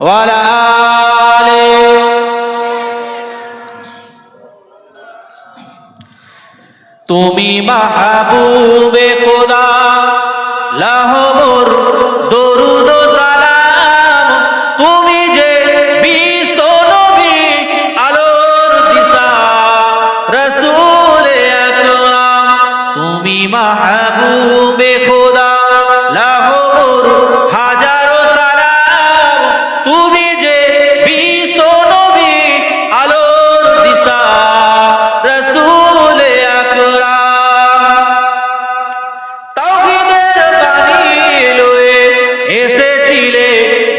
ওয়ালা আলি। তুমি মাহবুবে খোদা, লাহমুর দরুদ ও সালাম। তুমি যে বিশ্ব নবী, আলোর দিশা, রাসূলে আকরাম। তুমি মাহবুবে খোদা, লাহমুর হাজারো সালাম। তুমি যে বিশ্ব নবী, আলোর দিশা, রাসূলে আকরাম। তাওহীদের বাণী লয়ে এসেছিলে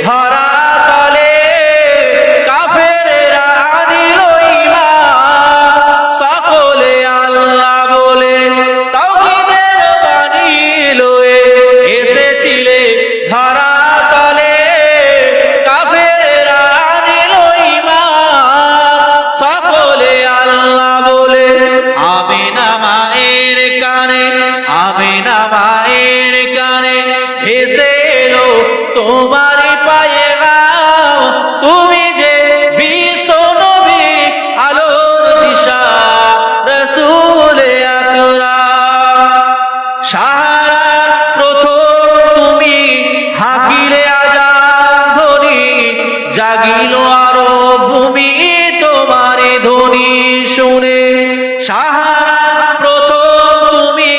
ধরা তলে, কাফেররা আনিল ঈমান, সকলে আল্লাহ বলে। তাওহীদের বাণী লয়ে এসেছিলে ধরা তলে, কাফেররা আনিল ঈমান, সকলে আল্লাহ বলে। আমিনা মায়ের কানে, আমিনা মায়ের কানে ভেসে এলো তোমারই পায়গাম। তুমি যে বিশ্ব নবী, আলোর দিশা, রাসূলে আকরাম। সাহারার প্রথম তুমি হাঁকিলে আযান ধ্বনি, জাগিল আরো ভূমি তোমারে ধ্বনি শুনে। সাহারার প্রথম তুমি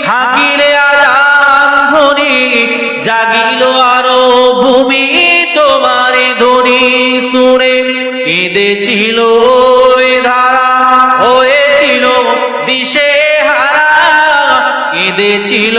হাঁকিলে আযান ধ্বনি, জাগিল আরো ভূমি তোমারে ধ্বনি শুনে। কেঁদেছিল ওই ধারা, হয়েছিল দিশেহারা, কেঁদেছিল